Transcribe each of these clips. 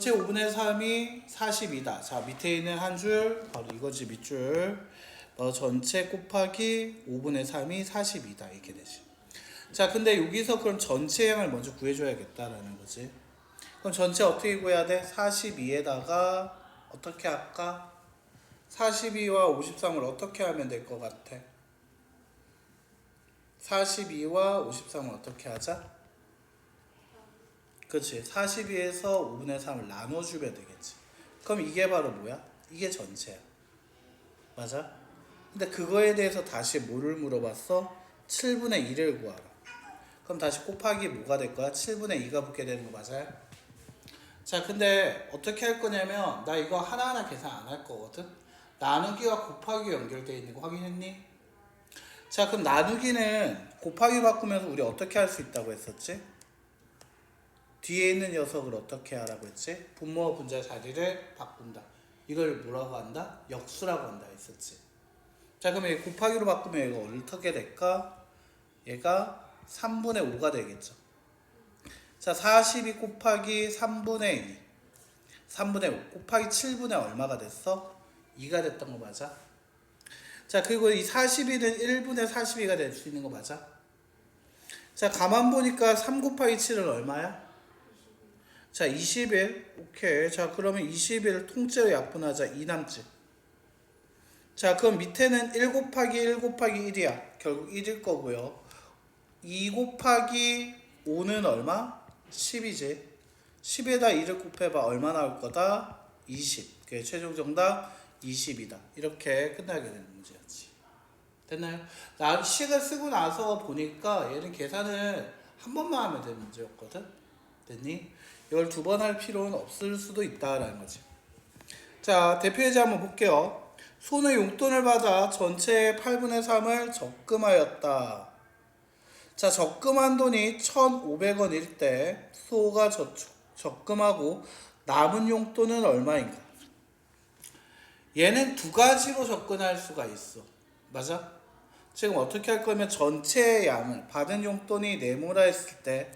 전체 5분의 3이 42다. 자, 밑에 있는 한 줄, 바로 이거지, 밑줄. 전체 곱하기 5분의 3이 42다. 이렇게 되지. 자, 근데 여기서 그럼 전체 양을 먼저 구해줘야겠다라는 거지. 그럼 전체 어떻게 구해야 돼? 42에다가 어떻게 할까? 42와 53을 어떻게 하면 될 것 같아? 42와 53을 어떻게 하자? 그렇지. 42에서 5분의 3을 나눠주면 되겠지. 그럼 이게 바로 뭐야? 이게 전체야. 맞아? 근데 그거에 대해서 다시 뭐를 물어봤어? 7분의 2를 구하라. 그럼 다시 곱하기 뭐가 될 거야? 7분의 2가 붙게 되는 거 맞아요? 자, 근데 어떻게 할 거냐면 나 이거 하나하나 계산 안 할 거거든? 나누기와 곱하기 연결되어 있는 거 확인했니? 자, 그럼 나누기는 곱하기 바꾸면서 우리 어떻게 할 수 있다고 했었지? 뒤에 있는 녀석을 어떻게 하라고 했지? 분모와 분자 자리를 바꾼다. 이걸 뭐라고 한다? 역수라고 한다 했었지. 자, 그럼 이 곱하기로 바꾸면 이거 어떻게 될까? 얘가 3분의 5가 되겠죠. 자, 42 곱하기 3분의 2. 3분의 5 곱하기 7분의 얼마가 됐어? 2가 됐던 거 맞아? 자, 그리고 이 42는 1분의 42가 될 수 있는 거 맞아? 자, 가만 보니까 3 곱하기 7은 얼마야? 자, 20일. 오케이. 자, 그러면 20일 통째로 약분하자. 2 남지. 자, 그럼 밑에는 1 곱하기 1 곱하기 1이야. 결국 1일 거고요. 2 곱하기 5는 얼마? 10이지. 10에다 2를 곱해봐. 얼마 나올 거다? 20. 그게 최종 정답 20이다. 이렇게 끝나게 되는 문제였지. 됐나요? 나 식을 쓰고 나서 보니까 얘는 계산을 한 번만 하면 되는 문제였거든. 됐니? 이걸 두 번 할 필요는 없을 수도 있다라는 거지. 자, 대표 예제 한번 볼게요. 소는 용돈을 받아 전체의 8분의 3을 적금하였다. 자, 적금한 돈이 1,500원일 때 소가 적금하고 남은 용돈은 얼마인가? 얘는 두 가지로 접근할 수가 있어. 맞아? 지금 어떻게 할 거면 전체의 양을 받은 용돈이 네모라 했을 때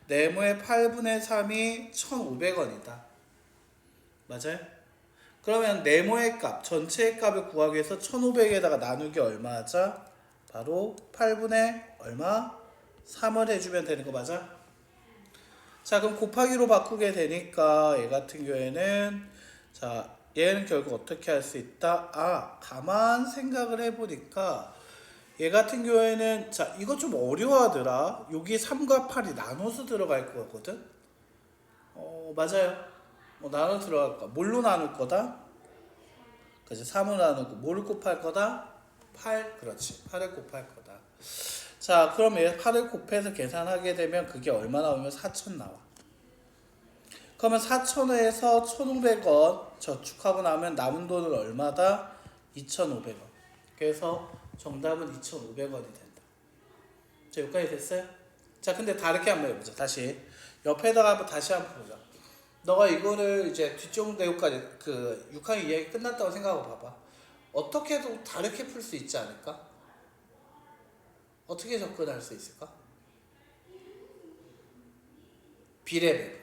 네모의 8분의 3이 1,500원이다. 맞아요? 그러면 네모의 값, 전체의 값을 구하기 위해서 1,500에다가 나누기 얼마 하자? 바로 8분의 얼마? 3을 해주면 되는 거 맞아? 자, 그럼 곱하기로 바꾸게 되니까 얘 같은 경우에는 자, 얘는 결국 어떻게 할 수 있다? 아, 가만 생각을 해보니까 얘 같은 경우에는 자, 이거 좀 어려워하더라. 여기 3과 8이 나눠서 들어갈 거거든. 맞아요. 나눠 들어갈 거야. 뭘로 나눌 거다? 그치, 3을 나누고 뭐를 곱할 거다? 8. 그렇지. 8을 곱할 거다. 자, 그럼 얘 8을 곱해서 계산하게 되면 그게 얼마 나오면 4,000 나와. 그러면 4,000원에서 1,500원 저축하고 나면 남은 돈은 얼마다? 2,500원. 그래서 정답은 2,500원이 된다. 자, 여기까지 됐어요? 자, 근데 다르게 한번 해보자. 다시 옆에다가 한번 다시 한번 보자. 너가 이거를 이제 뒤쪽 내용까지 그 6학년 이야기 끝났다고 생각하고 봐봐. 어떻게 해도 다르게 풀 수 있지 않을까? 어떻게 접근할 수 있을까? 비례배분.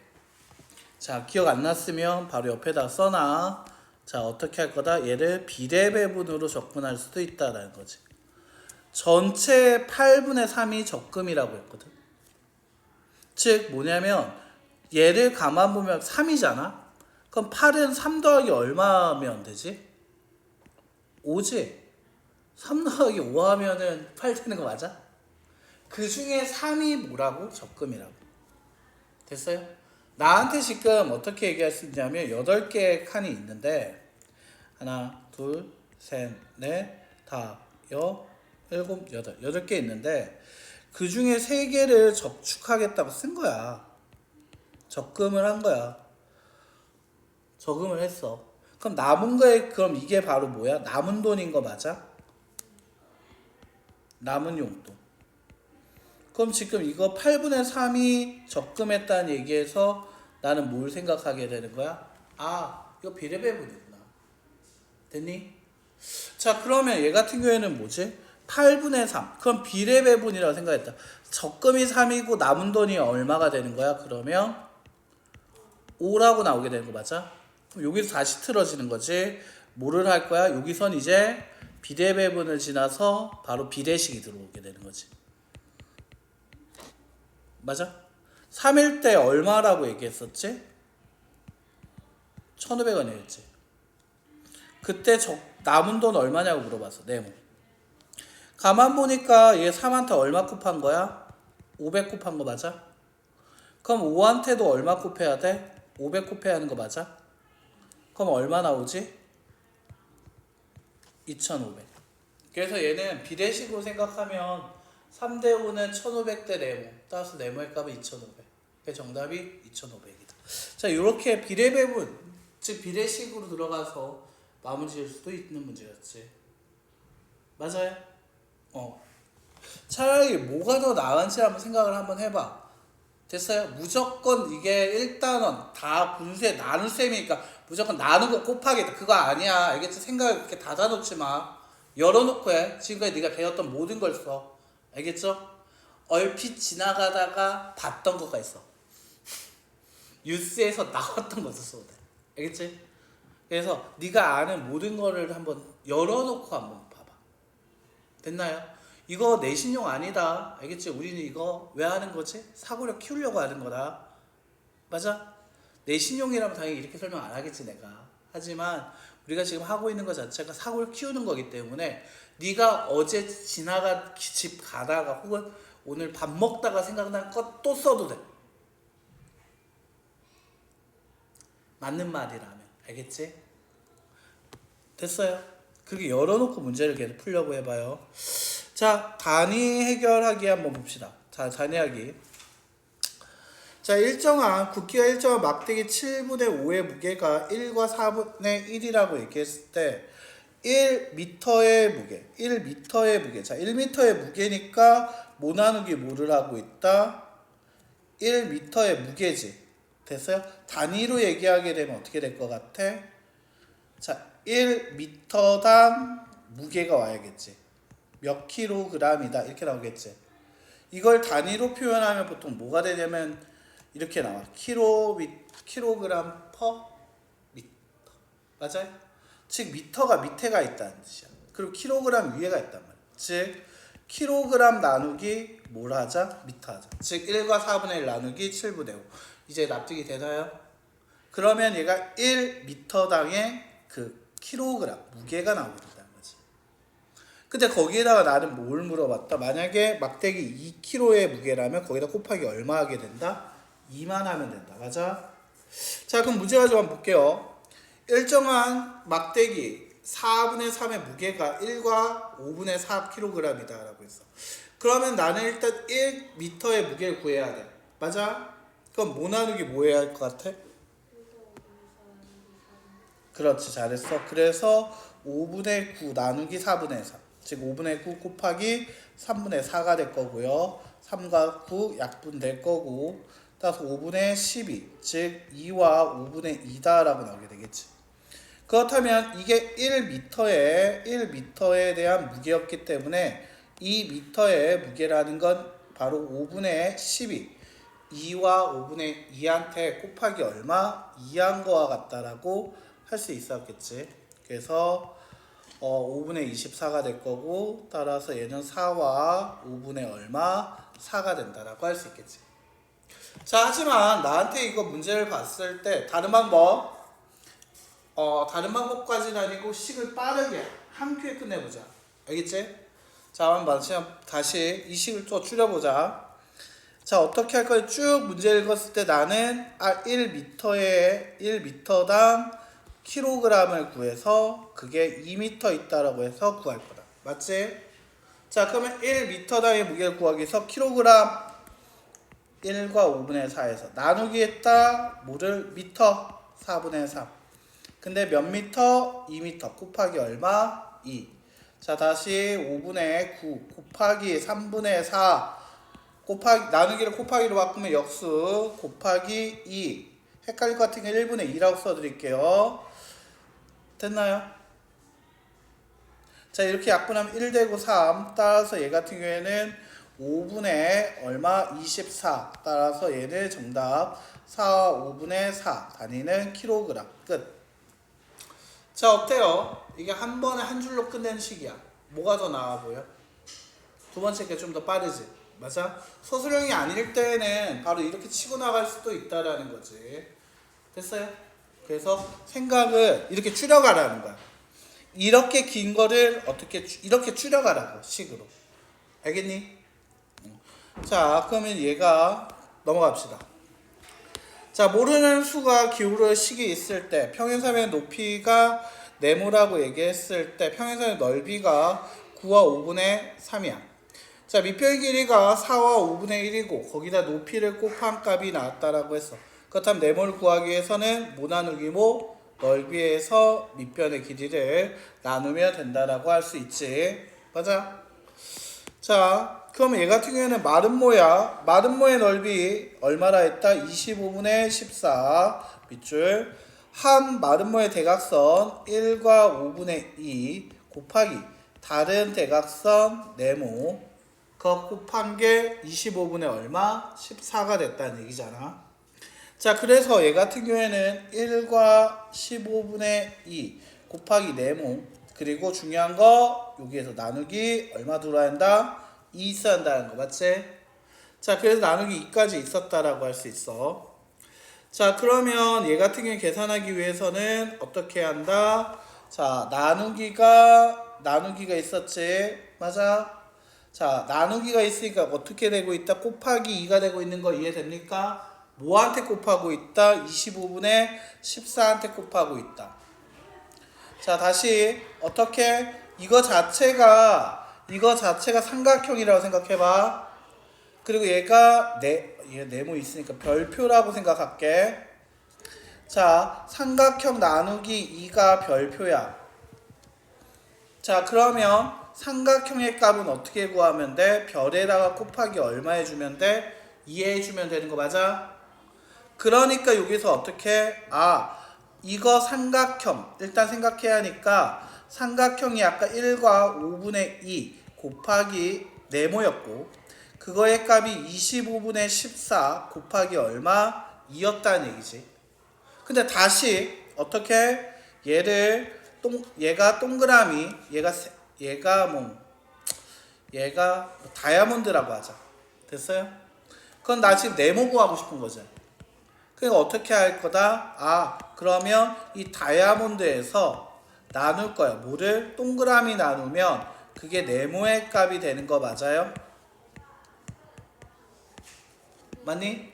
자, 기억 안 났으면 바로 옆에다 써놔. 자, 어떻게 할 거다? 얘를 비례배분으로 접근할 수도 있다라는 거지. 전체 8분의 3이 적금이라고 했거든. 즉 뭐냐면 얘를 가만 보면 3이잖아. 그럼 8은 3 더하기 얼마면 되지? 5지. 3 더하기 5 하면은 8 되는 거 맞아? 그 중에 3이 뭐라고? 적금이라고. 됐어요? 나한테 지금 어떻게 얘기할 수 있냐면 8개의 칸이 있는데 하나, 둘, 셋, 넷, 다, 여, 일곱, 여덟. 8개 있는데 그 중에 3개를 저축하겠다고 쓴 거야. 적금을 한 거야. 적금을 했어. 그럼 남은 거에 그럼 이게 바로 뭐야? 남은 돈인 거 맞아? 남은 용돈. 그럼 지금 이거 8분의 3이 적금했다는 얘기에서 나는 뭘 생각하게 되는 거야? 아, 이거 비례배분이구나. 됐니? 자, 그러면 얘 같은 경우에는 뭐지? 8분의 3. 그럼 비례배분이라고 생각했다. 적금이 3이고 남은 돈이 얼마가 되는 거야? 그러면 5라고 나오게 되는 거 맞아? 그럼 여기서 다시 틀어지는 거지. 뭐를 할 거야? 여기선 이제 비례배분을 지나서 바로 비례식이 들어오게 되는 거지. 맞아? 3일 때 얼마라고 얘기했었지? 1,500원이었지. 그때 남은 돈 얼마냐고 물어봤어. 네모. 가만 보니까 얘 3한테 얼마 곱한 거야? 500 곱한 거 맞아? 그럼 5한테도 얼마 곱해야 돼? 500 곱해야 하는 거 맞아? 그럼 얼마 나오지? 2,500. 그래서 얘는 비례식으로 생각하면 3대 5는 1,500대 네모. 따라서 네모의 값은 2,500. 그래서 정답이 2,500이다. 자, 이렇게 비례배분, 즉 비례식으로 들어가서 마무리 지을 수도 있는 문제였지. 맞아요? 차라리 뭐가 더 나은지 한번 생각을 한번 해봐. 됐어요? 무조건 이게 1단원 다 분수에 나눌 셈이니까 무조건 나누고 곱하기 그거 아니야. 알겠지? 생각을 그렇게 닫아놓지 마. 열어놓고 해. 지금까지 네가 배웠던 모든 걸 써. 알겠죠? 얼핏 지나가다가 봤던 거가 있어. 뉴스에서 나왔던 것도 써도 돼. 알겠지? 그래서 네가 아는 모든 거를 한번 열어놓고 한번 봐봐. 됐나요? 이거 내신용 아니다. 알겠지? 우리는 이거 왜 하는 거지? 사고력 키우려고 하는 거다. 맞아? 내신용이라면 당연히 이렇게 설명 안 하겠지 내가. 하지만 우리가 지금 하고 있는 것 자체가 사고를 키우는 거기 때문에 네가 어제 지나가 집 가다가 혹은 오늘 밥 먹다가 생각난 것 또 써도 돼. 맞는 말이라면. 알겠지? 됐어요? 그렇게 열어놓고 문제를 계속 풀려고 해봐요. 자, 단위 해결하기 한번 봅시다. 자, 단위하기. 자, 굵기가 일정한 막대기 7분의 5의 무게가 1과 4분의 1이라고 얘기했을 때 1m의 무게, 1m의 무게. 자, 1m의 무게니까 뭐 나누기 뭐를 하고 있다? 1m의 무게지. 됐어요? 단위로 얘기하게 되면 어떻게 될 것 같아? 자, 1m당 무게가 와야겠지. 몇 킬로그램이다 이렇게 나오겠지. 이걸 단위로 표현하면 보통 뭐가 되냐면 이렇게 나와. 킬로그램 퍼 미터. 맞아요? 즉 미터가 밑에가 있다는 뜻이야. 그리고 킬로그램 위에가 있단 말이야. 즉 킬로그램 나누기 뭘 하자? 미터 하자. 즉 1과 4분의 1 나누기 7분의 5. 이제 납득이 되나요? 그러면 얘가 1m당의 그 킬로그램 무게가 나오게 된다는 거지. 근데 거기에다가 나는 뭘 물어봤다? 만약에 막대기 2kg의 무게라면 거기다 곱하기 얼마 하게 된다? 2만 하면 된다. 맞아? 자, 그럼 문제 가지고 한번 볼게요. 일정한 막대기 4분의 3의 무게가 1과 5분의 4kg이다 라고 했어. 그러면 나는 일단 1m의 무게를 구해야 돼. 맞아? 그럼 뭐 나누기 뭐 해야 할 것 같아? 그렇지, 잘했어. 그래서 5분의 9 나누기 4분의 3. 즉 5분의 9 곱하기 3분의 4가 될 거고요. 3과 9 약분될 거고, 따라서 5분의 12, 즉 2와 5분의 2다 라고 나오게 되겠지. 그렇다면 이게 1m에 대한 무게였기 때문에 이 미터의 무게라는 건 바로 5분의 12, 2와 5분의 2한테 곱하기 얼마? 2한 거와 같다라고 할 수 있었겠지. 그래서 5분의 24가 될 거고, 따라서 얘는 4와 5분의 얼마? 4가 된다라고 할 수 있겠지. 자, 하지만 나한테 이거 문제를 봤을 때 다른 방법까지는 아니고 식을 빠르게 한 큐에 끝내보자. 알겠지? 자, 한번 다시 이 식을 또 줄여보자. 자, 어떻게 할 거야? 쭉 문제 읽었을 때 나는 1m당 킬로그램을 구해서 그게 2m 있다라고 해서 구할 거다. 맞지? 자, 그러면 1m당의 무게를 구하기 위해서 킬로그램 1과 5분의 4에서 나누기 했다. 뭐를? 미터 4분의 3. 근데 몇 미터? 2m 곱하기 얼마? 2. 자, 다시 5분의 9 곱하기 3분의 4 곱하기 나누기를 곱하기로 바꾸면 역수 곱하기 2. 헷갈릴 것 같은 게 1분의 2라고 써드릴게요. 됐나요? 자, 이렇게 약분하면 1 되고 3. 따라서 얘 같은 경우에는 5분의 얼마? 24. 따라서 얘는 정답 4, 5분의 4 단위는 킬로그램. 끝. 자, 어때요? 이게 한 번에 한 줄로 끝낸 식이야. 뭐가 더 나아 보여? 두 번째 게 좀 더 빠르지? 맞아? 서술형이 아닐 때는 바로 이렇게 치고 나갈 수도 있다라는 거지. 됐어요? 그래서 생각을 이렇게 줄여가라는 거야. 이렇게 긴 거를 이렇게 줄여가라고, 식으로. 알겠니? 자, 그러면 얘가 넘어갑시다. 자, 모르는 수가 기울어 식이 있을 때 평행선의 높이가 네모라고 얘기했을 때 평행선의 넓이가 9와 5분의 3이야. 자, 밑변의 길이가 4와 5분의 1이고 거기다 높이를 곱한 값이 나왔다라고 했어. 그렇다면 네모를 구하기 위해서는 모 나누기 모 넓이에서 밑변의 길이를 나누면 된다라고 할 수 있지. 맞아? 자, 그러면 얘 같은 경우에는 마른 모야. 마른 모의 넓이 얼마라 했다? 25분의 14 밑줄. 한 마른 모의 대각선 1과 5분의 2 곱하기 다른 대각선 네모 그거 곱한 게 25분의 얼마? 14가 됐다는 얘기잖아. 자, 그래서 얘 같은 경우에는 1과 15분의 2 곱하기 네모 그리고 중요한 거 여기에서 나누기 얼마 들어야 한다? 2 있어야 한다는 거 맞지? 자, 그래서 나누기 2까지 있었다라고 할 수 있어. 자, 그러면 얘 같은 경우 계산하기 위해서는 어떻게 한다? 자, 나누기가 있었지? 맞아? 자, 나누기가 있으니까 어떻게 되고 있다? 곱하기 2가 되고 있는 거 이해됩니까? 뭐한테 곱하고 있다? 25분의 14한테 곱하고 있다. 자, 다시 어떻게 이거 자체가 삼각형이라고 생각해봐. 그리고 얘가 얘 네모 있으니까 별표라고 생각할게. 자, 삼각형 나누기 2가 별표야. 자, 그러면 삼각형의 값은 어떻게 구하면 돼? 별에다가 곱하기 얼마 해주면 돼? 2 해주면 되는 거 맞아? 그러니까 여기서 어떻게? 이거 삼각형 일단 생각해야 하니까 삼각형이 아까 1과 5분의 2 곱하기 네모였고 그거의 값이 25분의 14 곱하기 얼마? 2였다는 얘기지. 근데 다시 어떻게? 얘가 동그라미 얘가 다이아몬드라고 하자. 됐어요? 그건 나 지금 네모 구하고 싶은 거죠. 그러니까 어떻게 할 거다? 그러면 이 다이아몬드에서 나눌 거야. 뭐를? 동그라미 나누면 그게 네모의 값이 되는 거 맞아요? 맞니?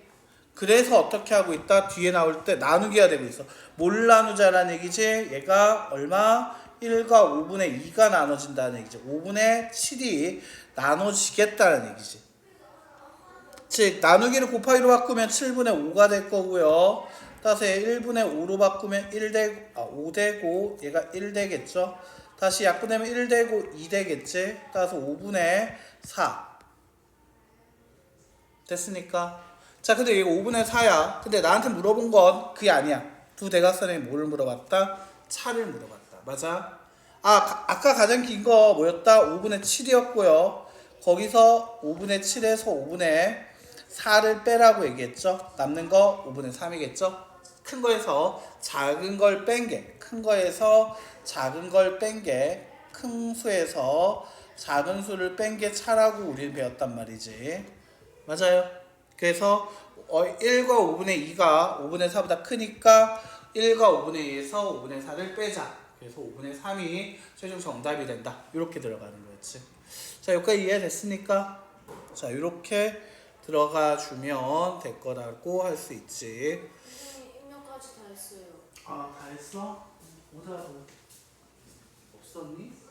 그래서 어떻게 하고 있다? 뒤에 나올 때 나누기가 되고 있어. 뭘 나누자라는 얘기지? 얘가 얼마? 1과 5분의 2가 나눠진다는 얘기지. 5분의 7이 나눠지겠다는 얘기지. 즉 나누기를 곱하기로 바꾸면 7분의 5가 될 거고요. 따라서 1분의 5로 바꾸면 5 되고 얘가 1 되겠죠. 다시 약분되면 1 되고 2 되겠지. 따라서 5분의 4 됐으니까. 자, 근데 얘가 5분의 4야. 근데 나한테 물어본 건 그게 아니야. 두 대각선에 뭐를 물어봤다? 차를 물어봤다. 맞아? 아까 가장 긴 거 뭐였다? 5분의 7이었고요. 거기서 5분의 7에서 5분의 4를 빼라고 얘기했죠. 남는 거 5분의 3이겠죠. 큰 거에서 작은 걸 뺀 게, 큰 거에서 작은 걸 뺀 게, 큰 수에서 작은 수를 뺀 게 차라고 우리는 배웠단 말이지. 맞아요. 그래서 1과 5분의 2가 5분의 4보다 크니까 1과 5분의 2에서 5분의 4를 빼자. 그래서 5분의 3이 최종 정답이 된다. 이렇게 들어가는 거였지. 자, 여기까지 이해됐습니까? 자, 이렇게 들어가 주면 될 거라고 할 수 있지. 입력까지 다 했어요. 다 했어? 오다도 없었니?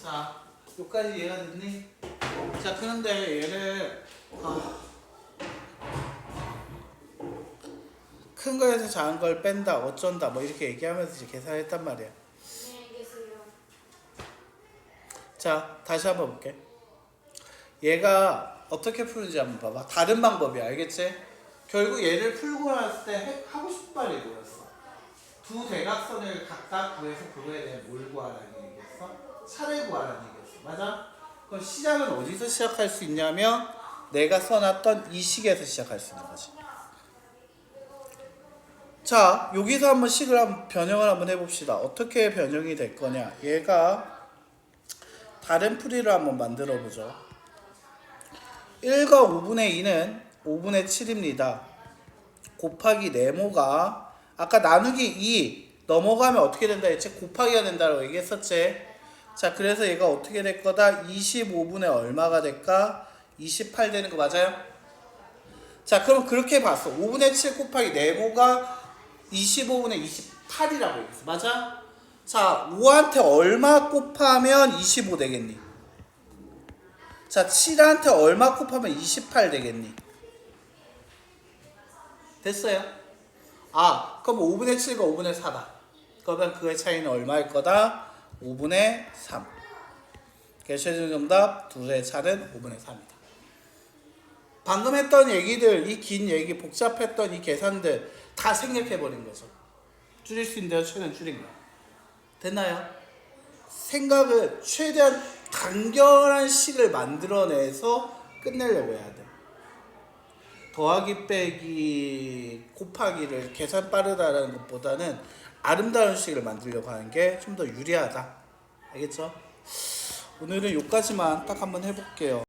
자, 여기까지 이해가 됐니? 자, 그런데 얘를 큰 거에서 작은 걸 뺀다, 어쩐다, 뭐 이렇게 얘기하면서 이제 계산했단 말이야. 네, 알겠어요. 자, 다시 한번 볼게. 얘가 어떻게 푸는지 한번 봐봐. 다른 방법이야, 알겠지? 결국 얘를 풀고 났을 때 하고 싶은 말이 뭐였어? 두 대각선을 각각 구해서 그거에 대해 뭘 구하라는 얘기였어? 차를 구하라는 얘기였어. 맞아? 그럼 시작은 어디서 시작할 수 있냐면 내가 써놨던 이 식에서 시작할 수 있는 거지. 자, 여기서 한번 식을 한번 변형을 한번 해봅시다. 어떻게 변형이 될 거냐? 얘가 다른 풀이를 한번 만들어 보죠. 1과 5분의 2는 5분의 7입니다. 곱하기 네모가 아까 나누기 2 넘어가면 어떻게 된다 했지? 곱하기가 된다고 얘기했었지. 자, 그래서 얘가 어떻게 될 거다? 25분의 얼마가 될까? 28 되는 거 맞아요? 자, 그럼 그렇게 봤어. 5분의 7 곱하기 네모가 25분의 28이라고 얘기했어. 맞아? 자, 5한테 얼마 곱하면 25 되겠니? 자, 7한테 얼마 곱하면 28 되겠니? 됐어요? 아, 그럼 5분의 7과 5분의 4다. 그러면 그의 차이는 얼마일 거다? 5분의 3. 그래서 최종 정답 둘의 차는 5분의 3이다. 방금 했던 얘기들, 이 긴 얘기, 복잡했던 이 계산들 다 생략해버린 거죠. 줄일 수 있는 대로 최대한 줄인 거야. 됐나요? 생각을 최대한 간결한 식을 만들어내서 끝내려고 해야 돼. 더하기 빼기 곱하기를 계산 빠르다라는 것보다는 아름다운 식을 만들려고 하는 게 좀 더 유리하다. 알겠죠? 오늘은 여기까지만 딱 한번 해볼게요.